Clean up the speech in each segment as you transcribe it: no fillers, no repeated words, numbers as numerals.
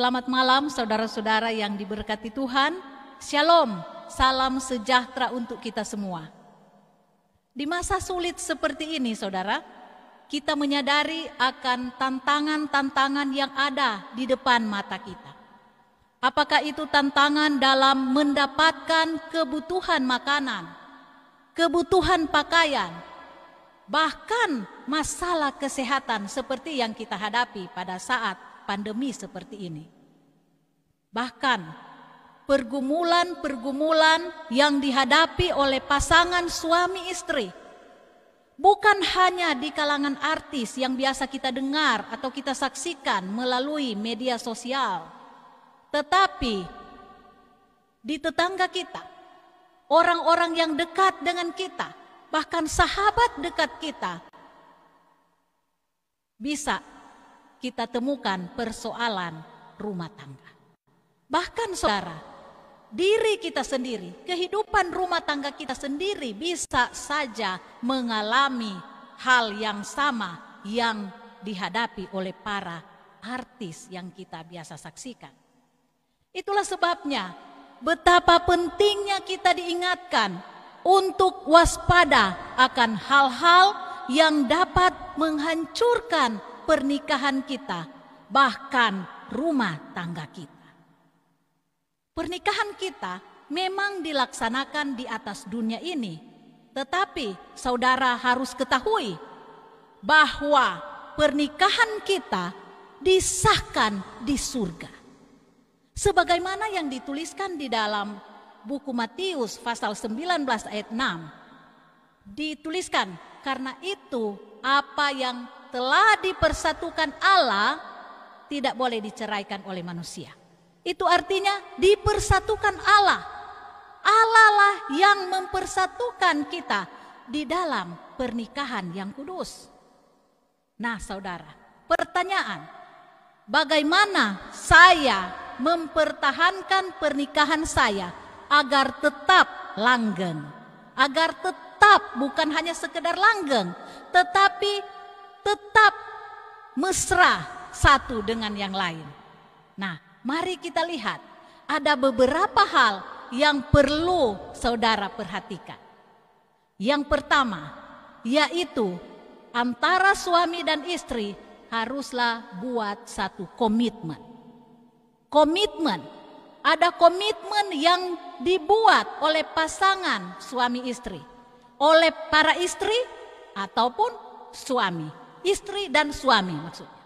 Selamat malam saudara-saudara yang diberkati Tuhan. Shalom, salam sejahtera untuk kita semua. Di masa sulit seperti ini saudara, kita menyadari akan tantangan-tantangan yang ada di depan mata kita. Apakah itu tantangan dalam mendapatkan kebutuhan makanan, kebutuhan pakaian, bahkan masalah kesehatan seperti yang kita hadapi pada saat pandemi seperti ini. Bahkan pergumulan-pergumulan yang dihadapi oleh pasangan suami istri bukan hanya di kalangan artis yang biasa kita dengar atau kita saksikan melalui media sosial, tetapi di tetangga kita, orang-orang yang dekat dengan kita, bahkan sahabat dekat kita, bisa kita temukan persoalan rumah tangga. Bahkan saudara, diri kita sendiri, kehidupan rumah tangga kita sendiri bisa saja mengalami hal yang sama yang dihadapi oleh para artis yang kita biasa saksikan. Itulah sebabnya betapa pentingnya kita diingatkan untuk waspada akan hal-hal yang dapat menghancurkan pernikahan kita, bahkan rumah tangga kita. Pernikahan kita memang dilaksanakan di atas dunia ini, tetapi saudara harus ketahui bahwa pernikahan kita disahkan di surga. Sebagaimana yang dituliskan di dalam buku Matius pasal 19 ayat 6, dituliskan, karena itu apa yang telah dipersatukan Allah tidak boleh diceraikan oleh manusia. Itu artinya dipersatukan Allah. Allah lah yang mempersatukan kita di dalam pernikahan yang kudus. Nah saudara, pertanyaan, bagaimana saya mempertahankan pernikahan saya agar tetap langgeng, agar tetap bukan hanya sekedar langgeng, tetapi tetap mesra satu dengan yang lain. Nah, mari kita lihat ada beberapa hal yang perlu saudara perhatikan. Yang pertama, yaitu antara suami dan istri haruslah buat satu komitmen. Komitmen, ada komitmen yang dibuat oleh pasangan suami istri, oleh para istri ataupun suami. Istri dan suami maksudnya.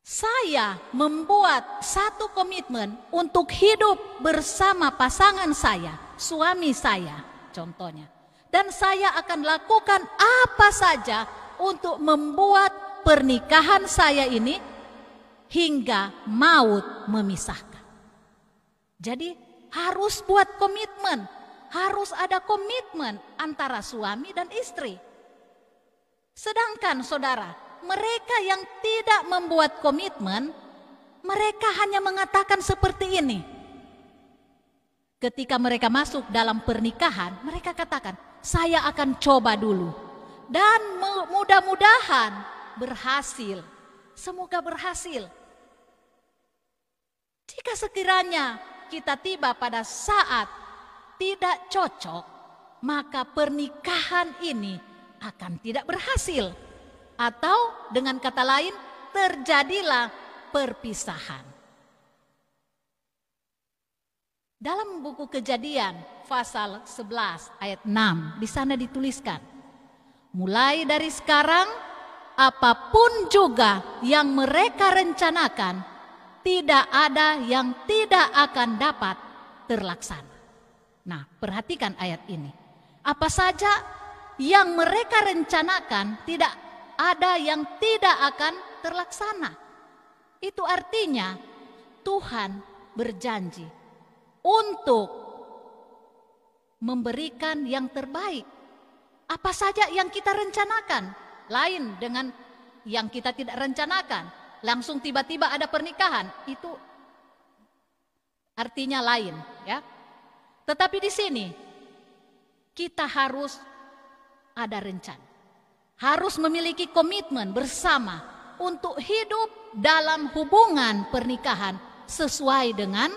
Saya membuat satu komitmen untuk hidup bersama pasangan saya, suami saya contohnya. Dan saya akan lakukan apa saja untuk membuat pernikahan saya ini hingga maut memisahkan. Jadi harus buat komitmen, harus ada komitmen antara suami dan istri. Sedangkan saudara, mereka yang tidak membuat komitmen, mereka hanya mengatakan seperti ini. Ketika mereka masuk dalam pernikahan, mereka katakan, saya akan coba dulu. Dan mudah-mudahan berhasil. Semoga berhasil. Jika sekiranya kita tiba pada saat tidak cocok, maka pernikahan ini akan tidak berhasil. Atau dengan kata lain, terjadilah perpisahan. Dalam buku Kejadian pasal 11 ayat 6, di sana dituliskan, mulai dari sekarang apapun juga yang mereka rencanakan, tidak ada yang tidak akan dapat terlaksana. Nah, perhatikan ayat ini. Apa saja yang mereka rencanakan, tidak ada yang tidak akan terlaksana. Itu artinya Tuhan berjanji untuk memberikan yang terbaik. Apa saja yang kita rencanakan, lain dengan yang kita tidak rencanakan. Langsung tiba-tiba ada pernikahan, itu artinya lain, ya. Tetapi di sini kita harus ada rencana. Harus memiliki komitmen bersama untuk hidup dalam hubungan pernikahan sesuai dengan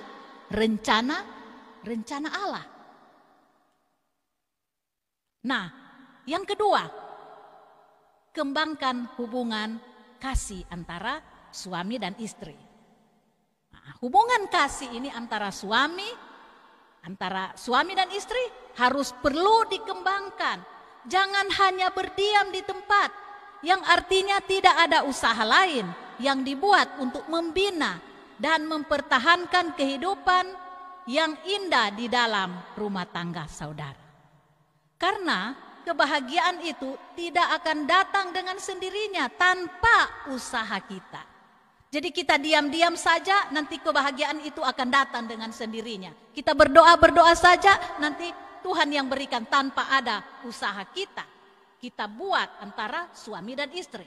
rencana Allah. Nah, yang kedua, kembangkan hubungan kasih antara suami dan istri. Nah, hubungan kasih ini antara suami dan istri harus perlu dikembangkan. Jangan hanya berdiam di tempat, yang artinya tidak ada usaha lain yang dibuat untuk membina dan mempertahankan kehidupan yang indah di dalam rumah tangga saudara. Karena kebahagiaan itu tidak akan datang dengan sendirinya tanpa usaha kita. Jadi kita diam-diam saja, nanti kebahagiaan itu akan datang dengan sendirinya. Kita berdoa saja, nanti Tuhan yang berikan tanpa ada usaha kita. Kita buat antara suami dan istri.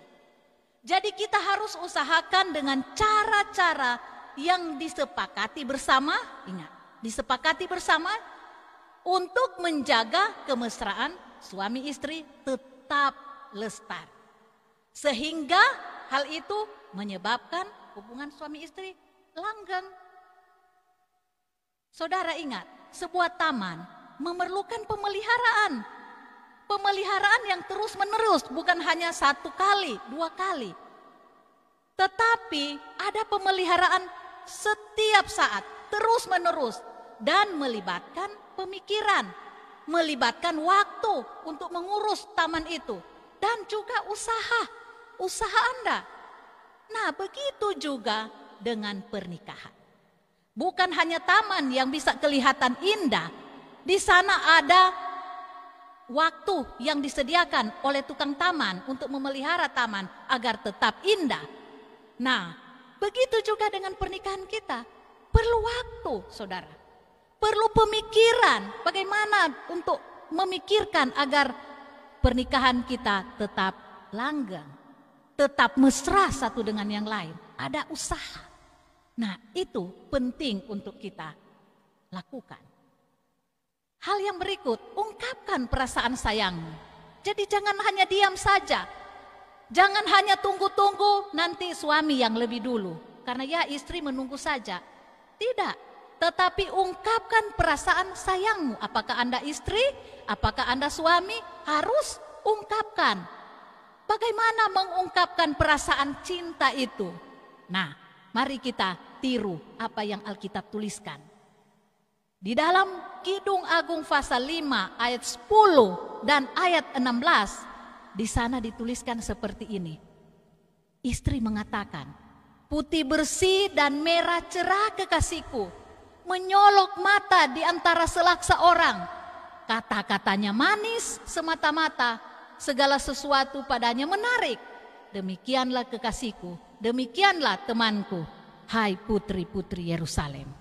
Jadi kita harus usahakan dengan cara-cara yang disepakati bersama. Ingat, disepakati bersama untuk menjaga kemesraan suami istri tetap lestari. Sehingga hal itu menyebabkan hubungan suami istri langgeng. Saudara ingat, sebuah taman memerlukan pemeliharaan. Pemeliharaan yang terus menerus, bukan hanya 1 kali, 2 kali. Tetapi ada pemeliharaan setiap saat, terus menerus. Dan melibatkan pemikiran, melibatkan waktu untuk mengurus taman itu. Dan juga usaha Anda. Nah, begitu juga dengan pernikahan. Bukan hanya taman yang bisa kelihatan indah. Di sana ada waktu yang disediakan oleh tukang taman untuk memelihara taman agar tetap indah. Nah, begitu juga dengan pernikahan kita. Perlu waktu, saudara. Perlu pemikiran bagaimana untuk memikirkan agar pernikahan kita tetap langgeng, tetap mesra satu dengan yang lain. Ada usaha. Nah, itu penting untuk kita lakukan. Hal yang berikut, ungkapkan perasaan sayangmu. Jadi jangan hanya diam saja. Jangan hanya tunggu-tunggu nanti suami yang lebih dulu. Karena ya istri menunggu saja. Tidak, tetapi ungkapkan perasaan sayangmu. Apakah Anda istri, apakah Anda suami, harus ungkapkan. Bagaimana mengungkapkan perasaan cinta itu? Nah, mari kita tiru apa yang Alkitab tuliskan. Di dalam Kidung Agung pasal 5 ayat 10 dan ayat 16, di sana dituliskan seperti ini. Istri mengatakan, putih bersih dan merah cerah kekasihku, menyolok mata di antara selaksa orang. Kata-katanya manis semata-mata, segala sesuatu padanya menarik. Demikianlah kekasihku, demikianlah temanku, hai putri-putri Yerusalem.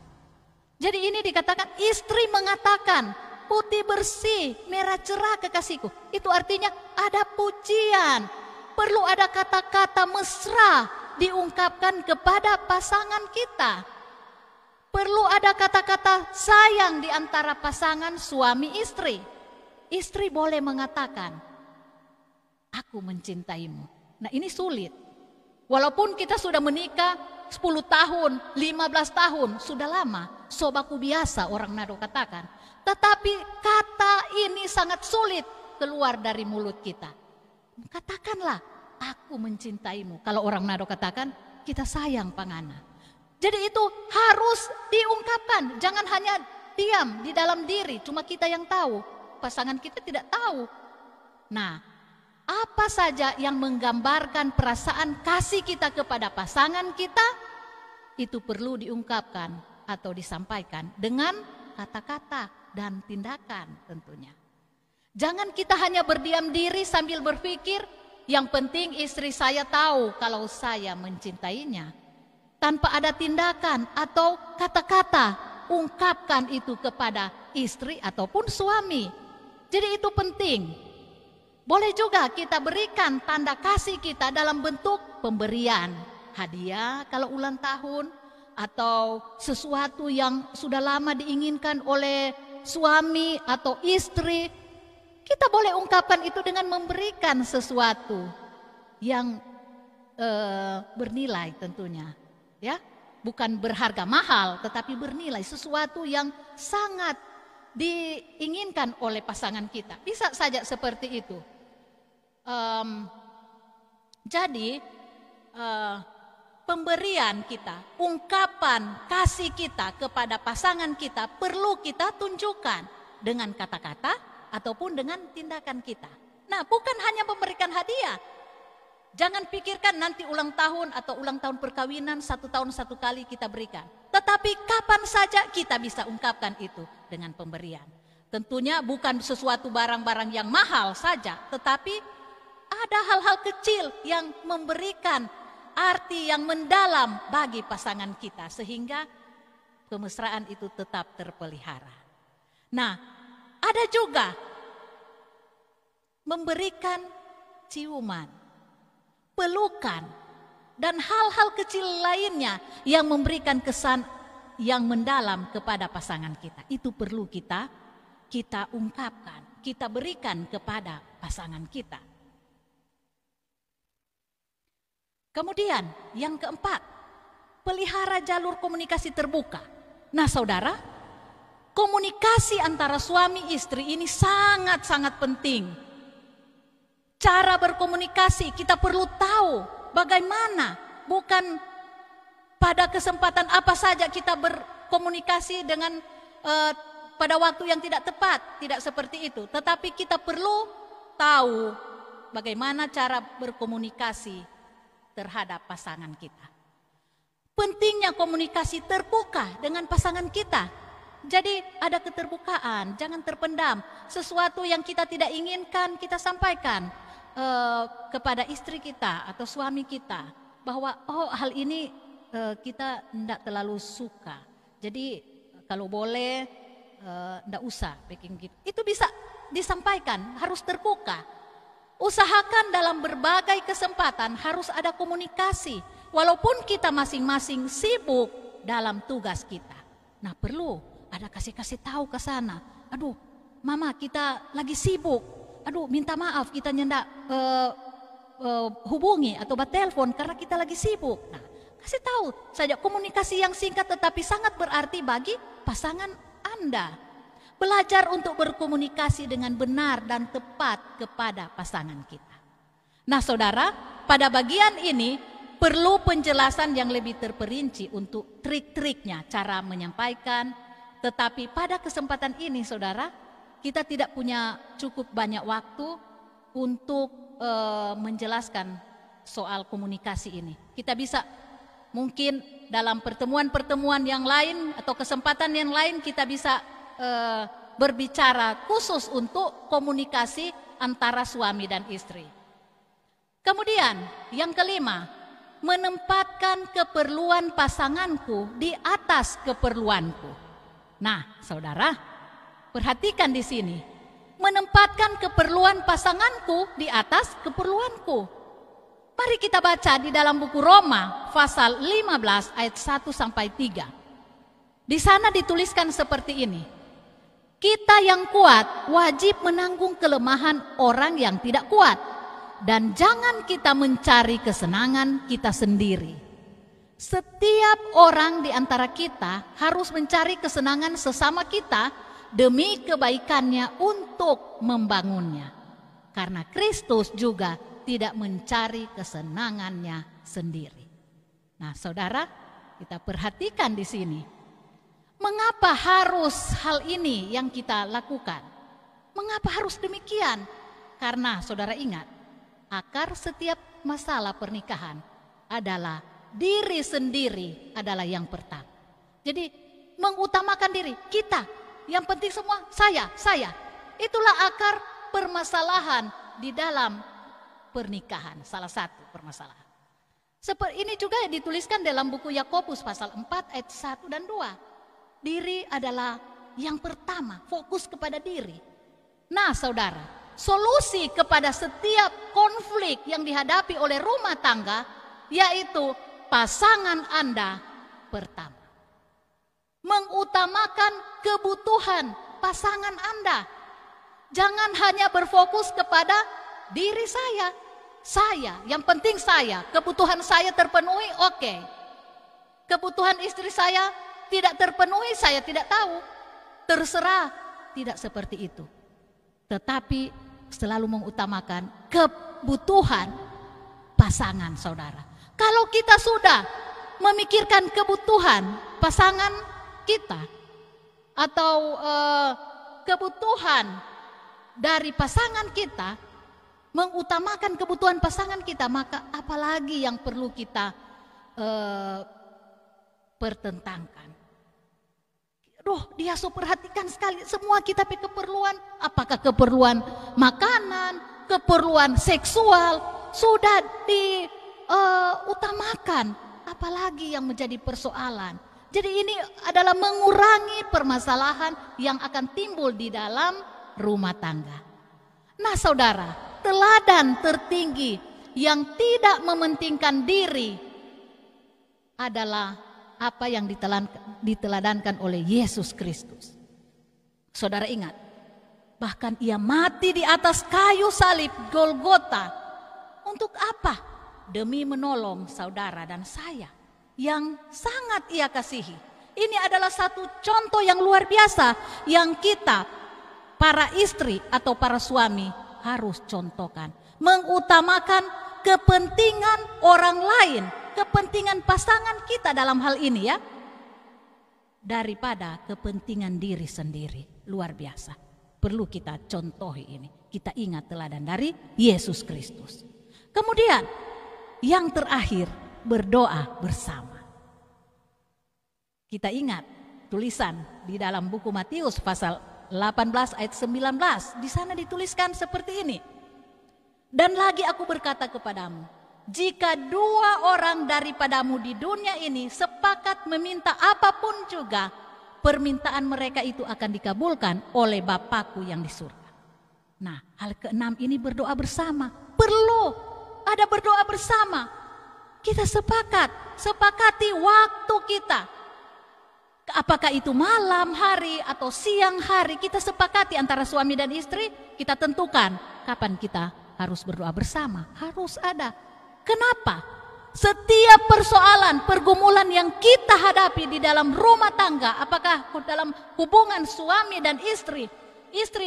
Jadi ini dikatakan istri mengatakan putih bersih, merah cerah kekasihku. Itu artinya ada pujian. Perlu ada kata-kata mesra diungkapkan kepada pasangan kita. Perlu ada kata-kata sayang di antara pasangan suami istri. Istri boleh mengatakan, aku mencintaimu. Nah, ini sulit. Walaupun kita sudah menikah 10 tahun, 15 tahun, sudah lama. Sobaku biasa orang Nado katakan. Tetapi kata ini sangat sulit keluar dari mulut kita. Katakanlah, aku mencintaimu. Kalau orang Nado katakan, kita sayang pangana. Jadi itu harus diungkapkan. Jangan hanya diam di dalam diri, cuma kita yang tahu. Pasangan kita tidak tahu. Nah, apa saja yang menggambarkan perasaan kasih kita kepada pasangan kita, itu perlu diungkapkan atau disampaikan dengan kata-kata dan tindakan tentunya. Jangan kita hanya berdiam diri sambil berpikir, yang penting istri saya tahu kalau saya mencintainya. Tanpa ada tindakan atau kata-kata, ungkapkan itu kepada istri ataupun suami. Jadi itu penting. Boleh juga kita berikan tanda kasih kita dalam bentuk pemberian. Hadiah kalau ulang tahun, atau sesuatu yang sudah lama diinginkan oleh suami atau istri. kita boleh ungkapkan itu dengan memberikan sesuatu yang bernilai tentunya, ya, bukan berharga mahal, tetapi bernilai, sesuatu yang sangat diinginkan oleh pasangan kita. Bisa saja seperti itu. Jadi pemberian kita, ungkapan kasih kita kepada pasangan kita perlu kita tunjukkan dengan kata-kata ataupun dengan tindakan kita. Nah, bukan hanya memberikan hadiah. Jangan pikirkan nanti ulang tahun atau ulang tahun perkawinan 1 tahun 1 kali kita berikan. Tetapi kapan saja kita bisa ungkapkan itu dengan pemberian. Tentunya bukan sesuatu barang-barang yang mahal saja, tetapi ada hal-hal kecil yang memberikan arti yang mendalam bagi pasangan kita sehingga kemesraan itu tetap terpelihara. Nah, ada juga memberikan ciuman, pelukan, dan hal-hal kecil lainnya yang memberikan kesan yang mendalam kepada pasangan kita. Itu perlu kita ungkapkan, kita berikan kepada pasangan kita. Kemudian yang keempat, pelihara jalur komunikasi terbuka. Nah, saudara, komunikasi antara suami istri ini sangat-sangat penting. Cara berkomunikasi kita perlu tahu bagaimana, bukan pada kesempatan apa saja kita berkomunikasi dengan pada waktu yang tidak tepat, tidak seperti itu. Tetapi kita perlu tahu bagaimana cara berkomunikasi terhadap pasangan kita. Pentingnya komunikasi terbuka dengan pasangan kita. Jadi ada keterbukaan, jangan terpendam. Sesuatu yang kita tidak inginkan kita sampaikan kepada istri kita atau suami kita bahwa hal ini kita tidak terlalu suka. Jadi kalau boleh tidak usah bikin gitu. Itu bisa disampaikan, harus terbuka. Usahakan dalam berbagai kesempatan harus ada komunikasi, walaupun kita masing-masing sibuk dalam tugas kita. Nah, perlu ada kasih tahu ke sana. Aduh, mama kita lagi sibuk. Aduh, minta maaf kita nyendak hubungi atau telepon karena kita lagi sibuk. Nah, kasih tahu saja, komunikasi yang singkat tetapi sangat berarti bagi pasangan Anda. Belajar untuk berkomunikasi dengan benar dan tepat kepada pasangan kita. Nah, saudara, pada bagian ini perlu penjelasan yang lebih terperinci untuk trik-triknya, cara menyampaikan. Tetapi pada kesempatan ini, saudara, kita tidak punya cukup banyak waktu untuk menjelaskan soal komunikasi ini. Kita bisa mungkin dalam pertemuan-pertemuan yang lain atau kesempatan yang lain kita bisa berbicara khusus untuk komunikasi antara suami dan istri. Kemudian yang kelima, menempatkan keperluan pasanganku di atas keperluanku. Nah, saudara, perhatikan di sini. Menempatkan keperluan pasanganku di atas keperluanku. Mari kita baca di dalam buku Roma pasal 15 ayat 1 sampai 3. Di sana dituliskan seperti ini. Kita yang kuat wajib menanggung kelemahan orang yang tidak kuat. Dan jangan kita mencari kesenangan kita sendiri. Setiap orang di antara kita harus mencari kesenangan sesama kita demi kebaikannya untuk membangunnya. Karena Kristus juga tidak mencari kesenangannya sendiri. Nah, saudara, kita perhatikan di sini. Mengapa harus hal ini yang kita lakukan? Mengapa harus demikian? Karena saudara ingat, akar setiap masalah pernikahan adalah diri sendiri adalah yang pertama. Jadi mengutamakan diri kita. Yang penting semua saya. Itulah akar permasalahan di dalam pernikahan, salah satu permasalahan. Seperti ini juga dituliskan dalam buku Yakobus pasal 4 ayat 1 dan 2. Diri adalah yang pertama, fokus kepada diri. Nah, saudara, solusi kepada setiap konflik yang dihadapi oleh rumah tangga yaitu pasangan Anda pertama. Mengutamakan kebutuhan pasangan Anda. Jangan hanya berfokus kepada diri saya. Yang penting saya, kebutuhan saya terpenuhi, oke. Kebutuhan istri saya tidak terpenuhi, saya tidak tahu. Terserah, tidak seperti itu. Tetapi selalu mengutamakan kebutuhan pasangan saudara. Kalau kita sudah memikirkan kebutuhan pasangan kita atau kebutuhan dari pasangan kita, mengutamakan kebutuhan pasangan kita, maka apalagi yang perlu kita pertentangkan. Dia perhatikan sekali semua kita punya keperluan, apakah keperluan makanan, keperluan seksual sudah diutamakan, apalagi yang menjadi persoalan. Jadi ini adalah mengurangi permasalahan yang akan timbul di dalam rumah tangga. Nah saudara, teladan tertinggi yang tidak mementingkan diri adalah apa yang diteladankan oleh Yesus Kristus. Saudara ingat, bahkan ia mati di atas kayu salib Golgota. Untuk apa? Demi menolong saudara dan saya yang sangat ia kasihi. Ini adalah satu contoh yang luar biasa yang kita, para istri atau para suami, harus contohkan. Mengutamakan kepentingan orang lain, kepentingan pasangan kita dalam hal ini ya, daripada kepentingan diri sendiri. Luar biasa. Perlu kita contohi ini. Kita ingat teladan dari Yesus Kristus. Kemudian yang terakhir, berdoa bersama. Kita ingat tulisan di dalam buku Matius pasal 18 ayat 19. Di sana dituliskan seperti ini. Dan lagi aku berkata kepadamu, jika 2 orang daripadamu di dunia ini sepakat meminta apapun juga, permintaan mereka itu akan dikabulkan oleh Bapakku yang di surga. Nah, hal keenam ini berdoa bersama. Perlu ada berdoa bersama. Kita sepakati waktu kita. Apakah itu malam hari atau siang hari, kita sepakati antara suami dan istri, kita tentukan kapan kita harus berdoa bersama. Harus ada. Kenapa? Setiap persoalan, pergumulan yang kita hadapi di dalam rumah tangga, apakah dalam hubungan suami dan istri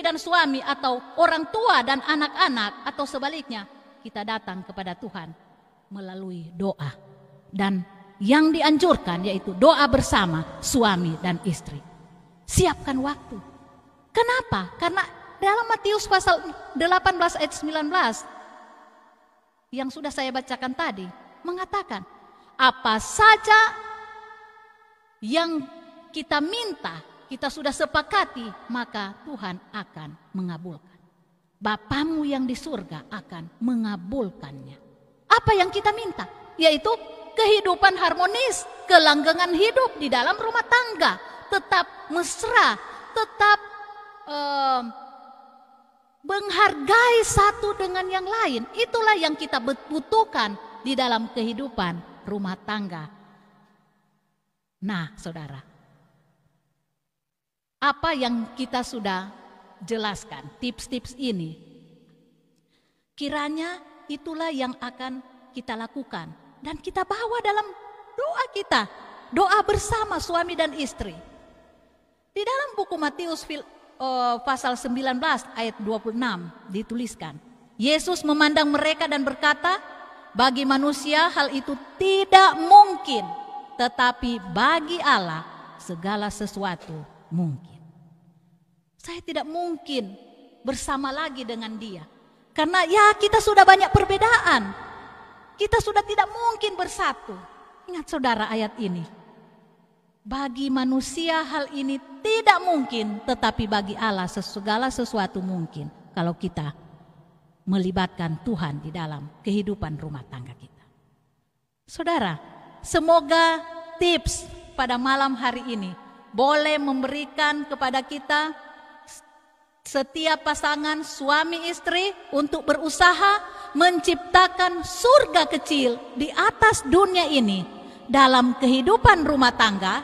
dan suami, atau orang tua dan anak-anak, atau sebaliknya, kita datang kepada Tuhan melalui doa. Dan yang dianjurkan yaitu doa bersama suami dan istri. Siapkan waktu. Kenapa? Karena dalam Matius pasal 18 ayat 19 yang sudah saya bacakan tadi mengatakan, apa saja yang kita minta, kita sudah sepakati, maka Tuhan akan mengabulkan. Bapamu yang di surga akan mengabulkannya. Apa yang kita minta? Yaitu kehidupan harmonis, kelanggengan hidup di dalam rumah tangga, tetap mesra, tetap menghargai satu dengan yang lain. Itulah yang kita butuhkan di dalam kehidupan rumah tangga. Nah, saudara, apa yang kita sudah jelaskan, tips-tips ini, kiranya itulah yang akan kita lakukan dan kita bawa dalam doa kita, doa bersama suami dan istri. Di dalam buku Matius pasal 19 ayat 26 dituliskan, Yesus memandang mereka dan berkata, bagi manusia hal itu tidak mungkin, tetapi bagi Allah segala sesuatu mungkin. Saya tidak mungkin bersama lagi dengan dia, karena ya kita sudah banyak perbedaan. Kita sudah tidak mungkin bersatu. Ingat saudara ayat ini. Bagi manusia hal ini tidak mungkin, tetapi bagi Allah segala sesuatu mungkin kalau kita melibatkan Tuhan di dalam kehidupan rumah tangga kita. Saudara, semoga tips pada malam hari ini boleh memberikan kepada kita, setiap pasangan suami istri, untuk berusaha menciptakan surga kecil di atas dunia ini dalam kehidupan rumah tangga,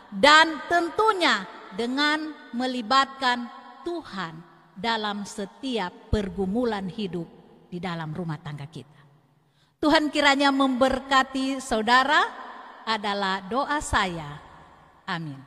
dan tentunya dengan melibatkan Tuhan dalam setiap pergumulan hidup di dalam rumah tangga kita. Tuhan kiranya memberkati saudara, adalah doa saya. Amin.